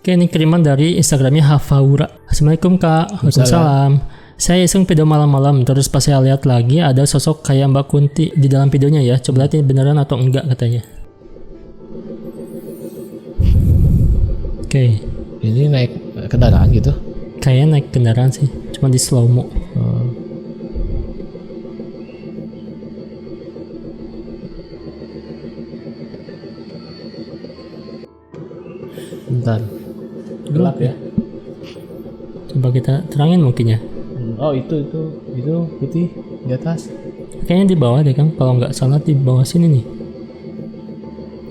Oke, ini kiriman dari Instagramnya Hafaura. Assalamualaikum Kak. Waalaikumsalam. Saya iseng video malam-malam, terus pas saya lihat lagi ada sosok kayak Mbak Kunti di dalam videonya ya. Coba lihat ini beneran atau enggak katanya. Oke. Ini naik kendaraan gitu? Kayaknya naik kendaraan sih, cuma di slow mo. Bentar. Gelap ya? Coba kita terangin mungkin ya. Oh itu putih di atas. Kayaknya di bawah deh Kang, kalau nggak salah di bawah sini nih.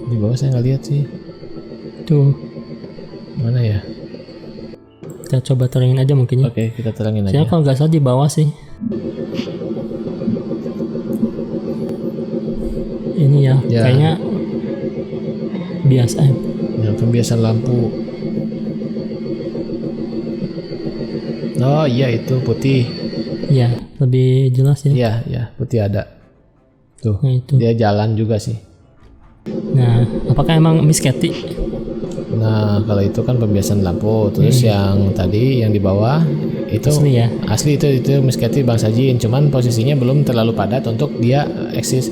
Di bawah saya nggak lihat sih. Tuh. Mana ya? Kita coba terangin aja mungkin ya. Oke, kita terangin aja. Saya kalau nggak salah di bawah sih. Ini ya, kayaknya biasa. Ya, pembiasan lampu. Oh iya itu putih. Iya, lebih jelas ya. Iya putih ada. Tuh. Nah, itu. Dia jalan juga sih. Nah, apakah emang Miss Katy? Nah kalau itu kan pembiasan lampu. Terus yang tadi yang di bawah itu asli ya? Asli itu Miss Katy Bangsa Jin. Cuman posisinya belum terlalu padat untuk dia eksis.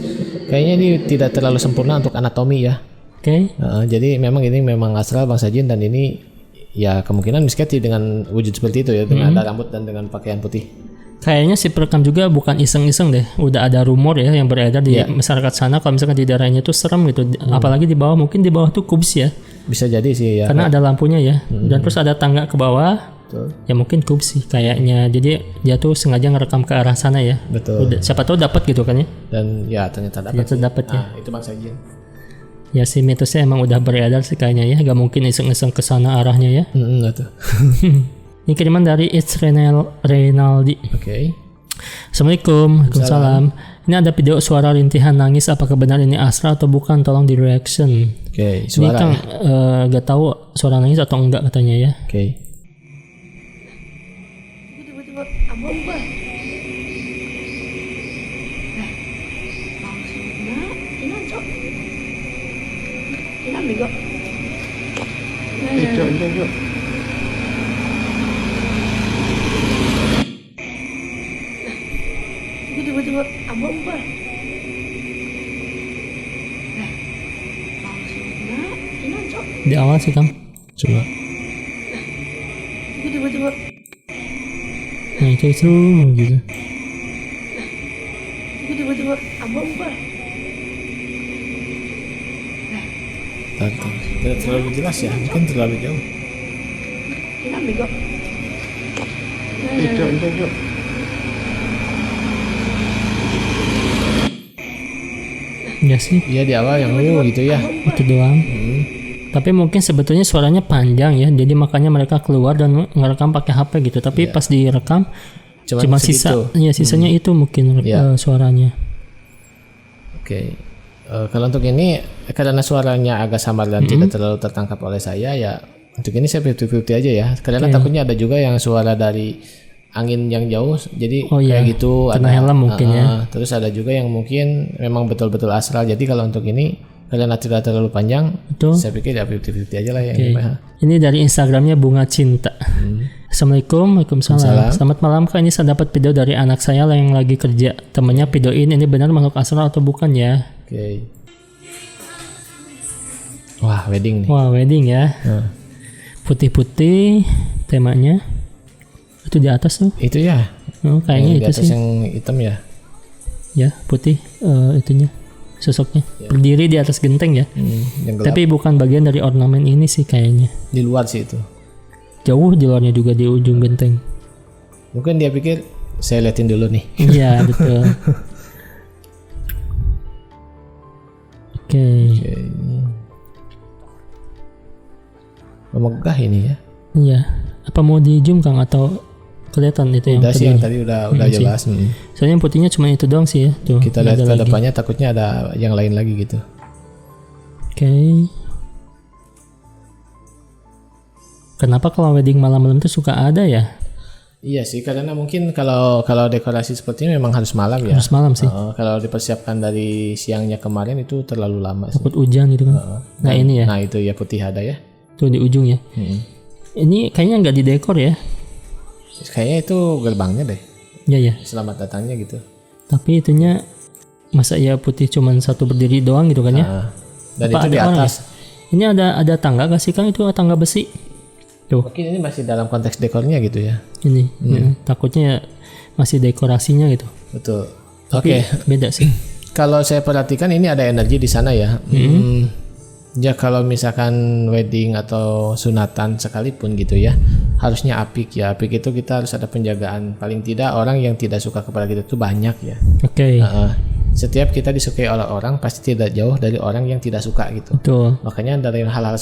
Kayaknya ini tidak terlalu sempurna untuk anatomi ya. Oke. Jadi memang ini memang astral Bangsa Jin dan ini ya kemungkinan Miss Katy dengan wujud seperti itu ya, dengan ada rambut dan dengan pakaian putih. Kayaknya si perekam juga bukan iseng-iseng deh. Udah ada rumor ya yang beredar di masyarakat sana kalau misalkan di daerahnya itu serem gitu. Apalagi di bawah, mungkin di bawah tuh kubs ya. Bisa jadi sih ya. Karena ada lampunya ya. Dan terus ada tangga ke bawah. Betul. Ya mungkin kubs sih kayaknya. Jadi dia tuh sengaja ngerekam ke arah sana ya. Betul. Siapa tahu dapat gitu kan ya. Dan ya ternyata dapat ya. Itu Bangsa Jin. Ya si mitosnya emang udah beredar sih kayaknya ya. Gak mungkin iseng-iseng ke sana arahnya ya. Betul. Ini kiriman dari It's Renaldi. Oke. Assalamualaikum. Waalaikumsalam. Ini ada video suara rintihan nangis. Apakah benar ini astral atau bukan? Tolong di reaction. Oke. Ini Kang gak tahu suara nangis atau enggak katanya ya. Oke. Tiba-tiba abang bah. Bego. Jom. Tiba-tiba abang bah. Di awal sih Kang. Coba. Tiba-tiba. Nah itu gitu. Tiba-tiba abang bah. Tidak terlalu jelas ya, mungkin terlalu jauh. Bego. Jom. Ya sih. Iya di awal yang gitu ya. Itu doang. Tapi mungkin sebetulnya suaranya panjang ya, jadi makanya mereka keluar dan ngerekam pakai HP gitu. Tapi pas direkam cuma sisanya itu mungkin suaranya. Oke. Kalau untuk ini karena suaranya agak samar dan tidak terlalu tertangkap oleh saya ya, untuk ini saya 50-50 aja ya. Karena takutnya ada juga yang suara dari angin yang jauh, jadi kayak gitu. Kena helm mungkin ya. Terus ada juga yang mungkin memang betul-betul astral. Jadi kalau untuk ini karena tidak terlalu panjang, saya pikir ya 50-50 aja lah yang Ini dari Instagramnya Bunga Cinta. Assalamualaikum. Waalaikumsalam. Selamat malam Kak, ini saya dapat video dari anak saya yang lagi kerja. Temennya videoin, ini benar makhluk astral atau bukan ya? Oke. Wah wedding nih. Wah wedding ya. Putih-putih temanya. Itu di atas tuh. Itu ya. Kayaknya yang itu di atas sih. Yang hitam ya. Ya putih itunya. Sosoknya berdiri di atas genteng ya. Tapi bukan bagian dari ornamen ini sih kayaknya. Di luar sih itu. Jauh di luarnya juga di ujung genteng. Mungkin dia pikir saya liatin dulu nih. Iya betul. Oke. Megah ini ya. Iya. Apa mau di zoom Kang atau kelihatan itu yang udah sih yang tadi udah jelas. Soalnya yang putihnya cuma itu doang sih ya. Tuh. Kita lihat ke depannya takutnya ada yang lain lagi gitu. Oke. Kenapa kalau wedding malam-malam itu suka ada ya? Iya sih, karena mungkin kalau dekorasi seperti ini memang harus malam ya. Harus malam sih. Kalau dipersiapkan dari siangnya kemarin itu terlalu lama. Takut hujan gitu kan. Nah ini ya. Nah itu ya putih ada ya. Tuh di ujung ya. Ini kayaknya nggak didekor ya? Kayaknya itu gerbangnya deh. Ya ya. Selamat datangnya gitu. Tapi itunya masa ya putih cuman satu berdiri doang gitu kan ya? Dan Apa itu di ada orang atas. ya? Ini ada tangga gak sih Kang? Itu tangga besi. Tuh. Mungkin ini masih dalam konteks dekornya gitu ya. Ini. Takutnya ya masih dekorasinya gitu. Betul. Tapi beda sih. Kalau saya perhatikan ini ada energi di sana ya. Ya kalau misalkan wedding atau sunatan sekalipun gitu ya, harusnya apik ya. Apik itu kita harus ada penjagaan. Paling tidak orang yang tidak suka kepada kita itu banyak ya. Oke. Setiap kita disukai oleh orang pasti tidak jauh dari orang yang tidak suka gitu. Betul. Makanya dari hal-hal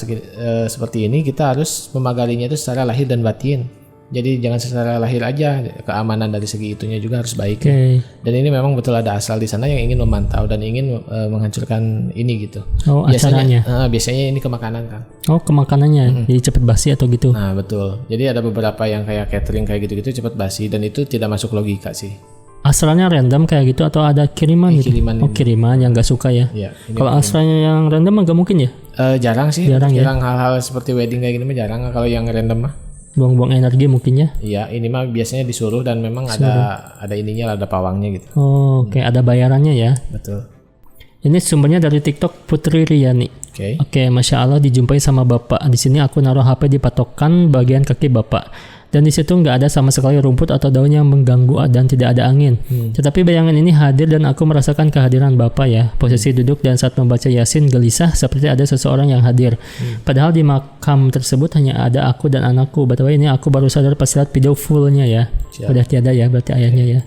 seperti ini kita harus memagarinya itu secara lahir dan batin. Jadi jangan secara lahir aja, keamanan dari segi itunya juga harus baik. Ya. Dan ini memang betul ada asal di sana yang ingin memantau dan ingin menghancurkan ini gitu. Oh, acaranya. Biasanya ini ke makanan kan. Oh, ke makanannya. Jadi cepet basi atau gitu. Nah, betul. Jadi ada beberapa yang kayak catering kayak gitu-gitu cepet basi dan itu tidak masuk logika sih. Asalnya random kayak gitu atau ada kiriman gitu? Kiriman yang nggak suka ya. Kalau asalnya yang random nggak mungkin ya? Jarang sih. Jarang hal-hal seperti wedding kayak gini mah jarang kalau yang random mah. Buang-buang energi mungkin ya? Iya, ini mah biasanya disuruh dan memang ada ininya, ada pawangnya gitu. Oh, oke, ada bayarannya ya. Betul. Ini sumbernya dari TikTok Putri Riyani. Oke, Masya Allah dijumpai sama Bapak. Di sini aku naruh HP di patokan bagian kaki Bapak. Dan di situ nggak ada sama sekali rumput atau daun yang mengganggu dan tidak ada angin. Tetapi bayangan ini hadir dan aku merasakan kehadiran Bapak ya. Posisi duduk dan saat membaca Yasin gelisah seperti ada seseorang yang hadir. Padahal di makam tersebut hanya ada aku dan anakku. Btw ini aku baru sadar pas lihat video fullnya ya. Udah tiada ya berarti ayahnya ya.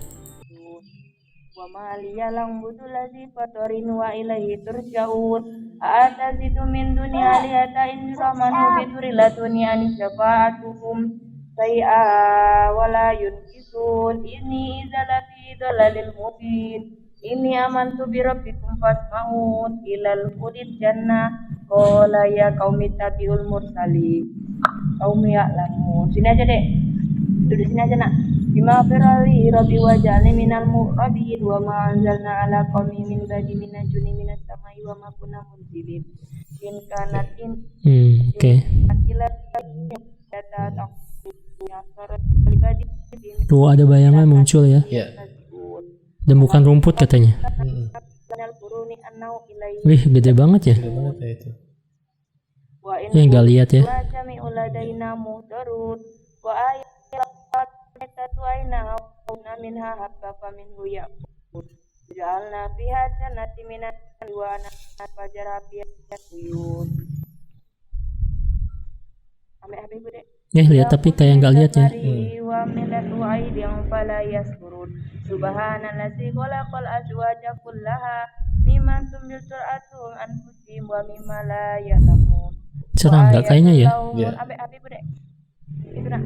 Yalang butul lazi fatorin wa ilaihi turja'un a'atazidu min dunia alihata in rahmanu biturilatuni ani syafa'atukum say'a wala yunkisun ini izalafi dalalil mubin ini amantu bi rabbikum fasma'un ilal hudid jannah qala ya qaumi tabi'ul mursali qaumi ya'lamun. Sini aja dek, duduk sini aja nak. Bima firali rabbi waj'alni minal mu'rabin wa ma anzalna ala qaumi min ba'di minajuni minas samai wa ma kunna munzilin in kanat in akilat data tuh ada bayangan muncul ya. Dan bukan rumput katanya. Wih, gede banget ya. Nggak lihat ya. Lihat tapi kayak nggak lihat ya. Subhanallazi khalaqal azwaja kullaha mimma tumbitul arham anfusihim wa mimma la ya'lamun. Serangga kayaknya ya. Itu nak.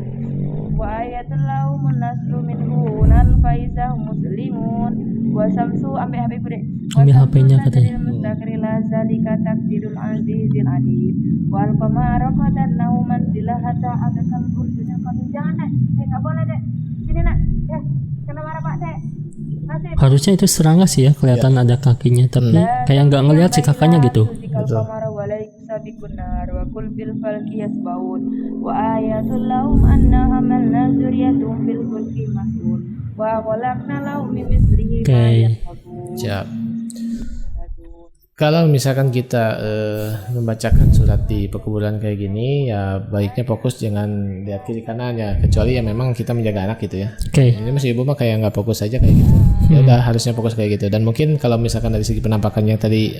Wa ayatul lahum nasru minhu nan faizah muslimun wa samsu ambil HP bude. Ambil HP-nya katanya. Mustaqrila zalika takdirul azizil alim. Wal qamara qadarnahu manzilah hatta adakal urjunya kami jangan dek. Enggak boleh dek. Sini nak. Ya. Kena marah Pak dek. Harusnya itu serangga sih ya, kelihatan ada kakinya, tapi kayak nggak ngelihat si kakaknya gitu. Betul. Siap. Kalau misalkan kita membacakan surat di pekuburan kayak gini, ya baiknya fokus jangan lihat kiri kanan ya, kecuali ya memang kita menjaga anak gitu ya. Ini masih ibu mah kayak nggak fokus aja kayak gitu. Ya udah harusnya fokus kayak gitu. Dan mungkin kalau misalkan dari segi penampakan yang tadi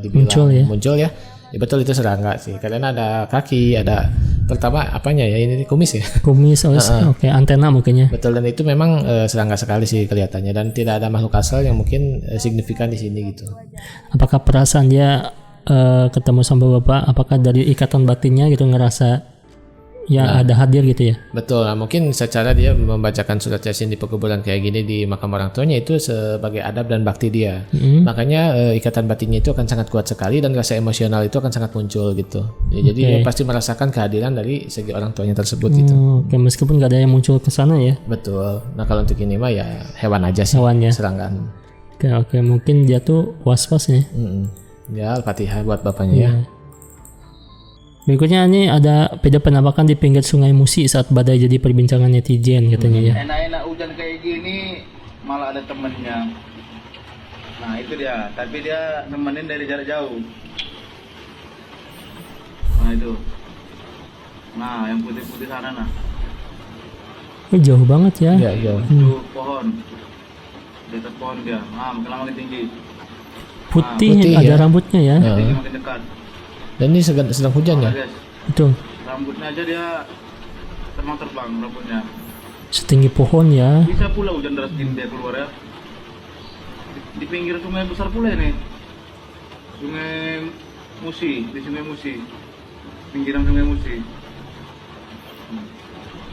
dibilang muncul ya betul itu serangga sih. Karena ada kaki, ada pertama apanya ya ini kumis ya. Kumis, oke, antena mungkin ya. Betul, dan itu memang serangga sekali sih kelihatannya dan tidak ada makhluk asal yang mungkin signifikan di sini gitu. Apakah perasaan dia ketemu sama Bapak, apakah dari ikatan batinnya gitu ngerasa ya ada hadir gitu ya? Betul, nah mungkin secara dia membacakan surat Yasin di pekuburan kayak gini di makam orang tuanya itu sebagai adab dan bakti dia. Makanya ikatan batinnya itu akan sangat kuat sekali dan rasa emosional itu akan sangat muncul gitu. Ya, jadi dia pasti merasakan kehadiran dari segi orang tuanya tersebut gitu. Oke, meskipun gak ada yang muncul ke sana ya. Betul. Nah kalau untuk ini mah ya hewan aja sih. Hewannya. Seranggaan. Oke, mungkin dia tuh was-was ya. Ya Al-Fatihah buat bapaknya ya. Berikutnya ini ada video penampakan di pinggir Sungai Musi saat badai jadi perbincangan netizen katanya ya. Enak-enak hujan kayak gini malah ada temennya. Nah itu dia, tapi dia nemenin dari jarak jauh. Nah itu. Nah yang putih-putih sana nah. Jauh banget ya. Iya, jauh. Itu pohon. Di atas pohon dia. Nah makin tinggi. Putih, Putih ada ya. rambutnya ya. Tinggi makin dekat. Dan ini sedang hujan ya. Nah, guys, Betul. rambutnya aja dia terbang rambutnya. Setinggi pohon ya. Bisa pula hujan deras gini dia keluar ya. Di pinggir sungai besar pula ini. Sungai Musi, di Sungai Musi. Pinggiran Sungai Musi.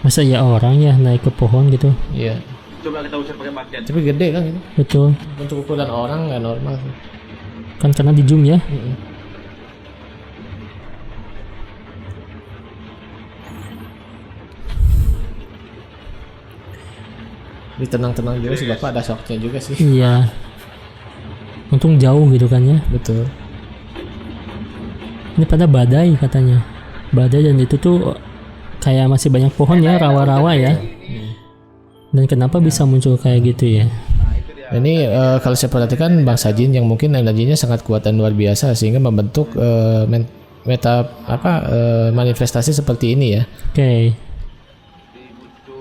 Masa ya orang ya naik ke pohon gitu. Iya. Coba kita usir pakai bucket. Tapi gede kan itu. Betul. Untuk ukuran orang nggak normal sih. Kan karena di zoom ya. Di tenang-tenang juga sih Bapak, ada shocknya juga sih. Iya. Untung jauh gitu kan ya. Betul. Ini pada badai katanya. Badai dan itu tuh kayak masih banyak pohon ya, rawa-rawa ya. Dan kenapa bisa muncul kayak gitu ya? Ini kalau saya perhatikan bangsa jin yang mungkin energinya sangat kuat dan luar biasa sehingga membentuk manifestasi seperti ini ya. Oke.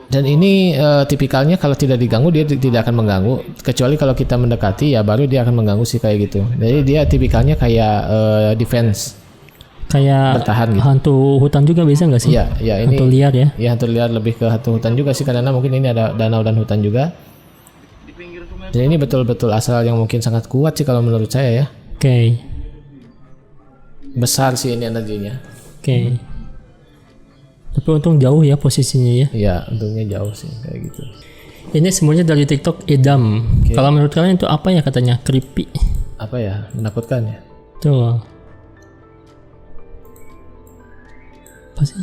Dan ini tipikalnya kalau tidak diganggu dia tidak akan mengganggu, kecuali kalau kita mendekati ya baru dia akan mengganggu sih kayak gitu. Jadi dia tipikalnya kayak defense, Kayak bertahan gitu. hantu hutan juga bisa nggak sih? Iya, ya ini Hantu liar ya. ya hantu liar, lebih ke hantu hutan juga sih karena mungkin ini ada danau dan hutan juga. Di pinggir sungai Dan ini betul-betul asal yang mungkin sangat kuat sih kalau menurut saya ya. Oke. Besar sih ini energinya. Oke. Tapi untung jauh ya posisinya ya. Iya, untungnya jauh sih kayak gitu. Ini semuanya dari TikTok Edam. Kalau menurut kalian itu apa ya katanya? Creepy. Apa ya? Menakutkan ya? Tuh. Apa sih?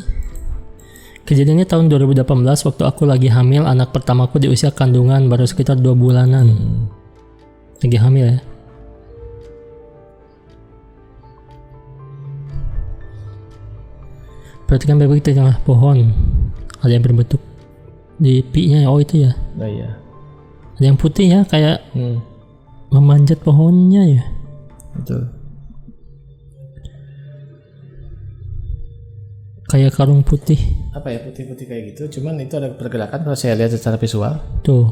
Kejadiannya tahun 2018 waktu aku lagi hamil anak pertamaku di usia kandungan baru sekitar 2 bulanan. Lagi hamil ya. Perhatikan baik-baik di tengah pohon. Ada yang berbentuk di pi-nya. Oh itu ya. Nah, iya. Ada yang putih ya kayak memanjat pohonnya ya. Betul. Kayak karung putih. Apa ya putih-putih kayak gitu? Cuman itu ada pergerakan kalau saya lihat secara visual. Tuh.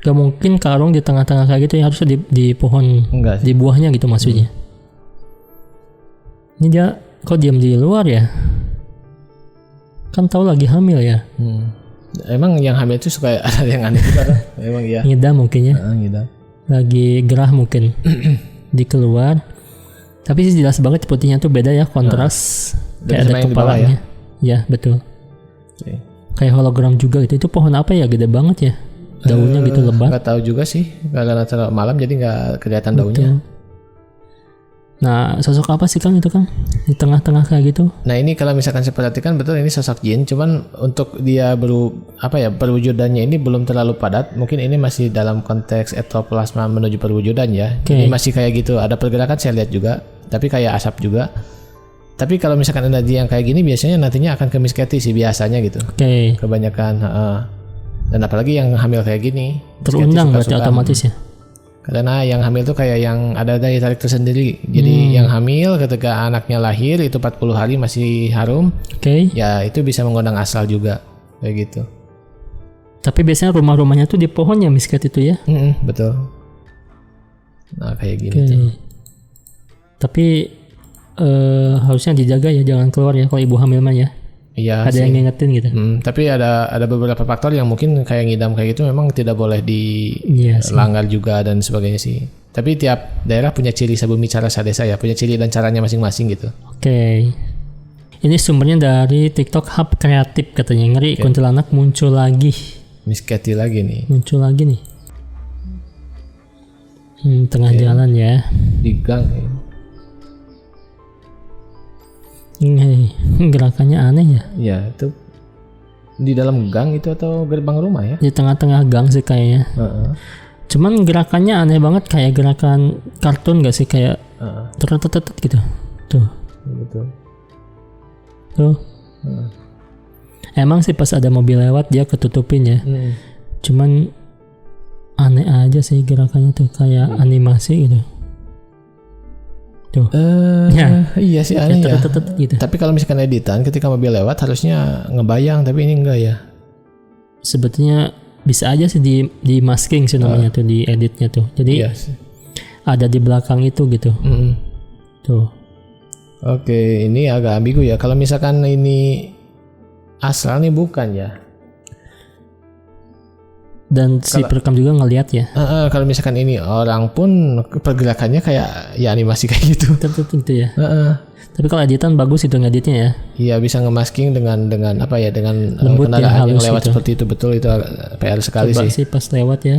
Gak mungkin karung di tengah-tengah kayak gitu ya, harusnya di pohon. Enggak Di sih. buahnya gitu maksudnya. Ini dia kok diam di luar ya? Kan tahu lagi hamil ya. Emang yang hamil itu suka ada yang aneh juga kan? Emang iya. Ngidam mungkin ya. Gitu. Lagi gerah mungkin. Di keluar. Tapi sih jelas banget putihnya tuh beda ya, kontras. Dan Kayak ada sama yang di bawah kepalanya. Ya betul. Oke. Kayak hologram juga gitu. Itu pohon apa ya? Gede banget ya. Daunnya gitu lebat. Nggak tahu juga sih karena terlalu malam jadi nggak kelihatan daunnya. Betul. Nah, sosok apa sih Kang itu Kang? Di tengah-tengah kayak gitu. Nah ini kalau misalkan saya perhatikan betul ini sosok jin, cuman untuk dia perwujudannya ini belum terlalu padat. Mungkin ini masih dalam konteks ektoplasma menuju perwujudan ya. Oke. Ini masih kayak gitu. Ada pergerakan saya lihat juga, tapi kayak asap juga. Tapi kalau misalkan energi yang kayak gini biasanya nantinya akan ke misketi sih biasanya gitu. Oke. Kebanyakan. Dan apalagi yang hamil kayak gini. Terundang misketi berarti suka-suka. otomatis ya. Karena yang hamil tuh kayak yang ada daya tarik tersendiri. Jadi yang hamil ketika anaknya lahir itu 40 hari masih harum, Oke. ya itu bisa mengundang asal juga kayak gitu. Tapi biasanya rumah-rumahnya tuh di pohon ya misket itu ya. Betul. Nah kayak gini Oke. tuh. Tapi harusnya dijaga ya, jangan keluar ya kalau ibu hamil mah ya. Iya. Ada sih. yang ngingetin gitu. Tapi ada beberapa faktor yang mungkin kayak ngidam kayak gitu memang tidak boleh Iya sih. dilanggar juga dan sebagainya sih. Tapi tiap daerah punya ciri sabumi cara sadesa ya, punya ciri dan caranya masing-masing gitu. Oke. Ini sumbernya dari TikTok Hub Kreatif katanya. Ngeri kuntilanak muncul lagi. Misketi lagi nih. Muncul lagi nih. Tengah jalan ya. Di gang ya. Ini gerakannya aneh ya. Ya itu di dalam gang itu atau gerbang rumah ya? Di tengah-tengah gang sih kayaknya. Cuman gerakannya aneh banget, kayak gerakan kartun gak sih, kayak tetet gitu. Tuh. betul. Tuh. Emang sih pas ada mobil lewat dia ketutupin ya. Cuman aneh aja sih gerakannya tuh kayak animasi gitu. Tuh. Iya sih aneh ya. Gitu. Tapi kalau misalkan editan ketika mobil lewat harusnya ngebayang, tapi ini enggak ya. Sebetulnya bisa aja sih di masking sih namanya tuh di editnya tuh. Jadi ada di belakang itu gitu. Tuh. Oke, ini agak ambigu ya. Kalau misalkan ini asal nih bukan ya. Dan si perekam juga ngelihat ya. Kalau misalkan ini orang pun pergerakannya kayak ya animasi kayak gitu. Gitu ya. Tapi kalau editan bagus itu ngeditnya ya. Iya, bisa ngemasking dengan apa ya, dengan lembut kendaraan ya, yang lewat gitu. seperti itu. Betul, itu PR sekali Coba sih. pas lewat ya.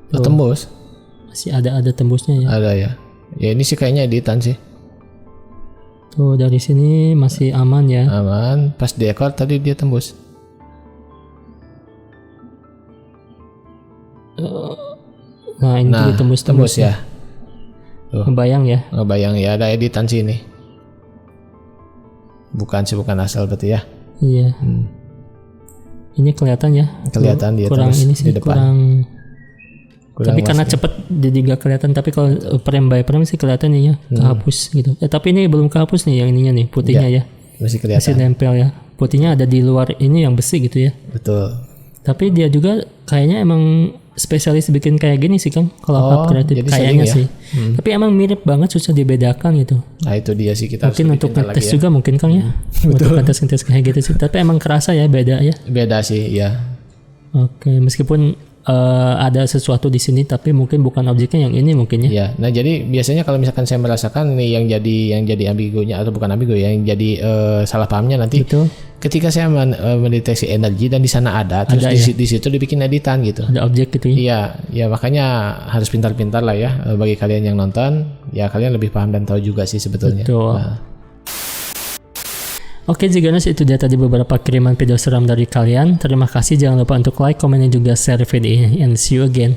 Tembus. Masih ada tembusnya ya. Ada ya. Ya ini sih kayaknya editan sih. Tuh dari sini masih aman ya. Aman. Pas di ekor tadi dia tembus. Nah ini tembus ya. Ngebayang ya. Ngebayang ya, ada editan sih ini. Bukan asal berarti ya. Iya. Ini kelihatan ya. Kelihatan dia kurang terus ini sih di depan. Kurang tapi karena cepet jadi gak kelihatan. Tapi kalau frame by frame sih kelihatan nih ya, kehapus gitu. Tapi ini belum kehapus nih yang ininya nih, putihnya ya. Masih kelihatan. Masih nempel ya. Putihnya ada di luar ini yang besi gitu ya. Betul. Tapi dia juga kayaknya emang spesialis bikin kayak gini sih Kang. Kalau hub kreatif kayaknya sih. Tapi emang mirip banget, susah dibedakan gitu. Nah itu dia sih, kita mungkin untuk ngetes juga mungkin Kang ya. Untuk ngetes kayak gitu sih. Tapi emang kerasa ya beda ya. Beda sih ya. Oke, meskipun ada sesuatu di sini tapi mungkin bukan objeknya yang ini mungkin ya. Iya. Nah, jadi biasanya kalau misalkan saya merasakan nih yang jadi ambigunya atau bukan ambigu ya, yang jadi salah pahamnya nanti. Betul. Ketika saya mendeteksi energi dan di sana ada terus di situ dibikin editan gitu. Ada objek gitu ya. Iya, ya makanya harus pintar-pintar lah ya bagi kalian yang nonton, ya kalian lebih paham dan tahu juga sih sebetulnya. Betul. Oke Ziganos, itu dia tadi beberapa kiriman video seram dari kalian. Terima kasih, jangan lupa untuk like, komen, dan juga share video ini. And see you again.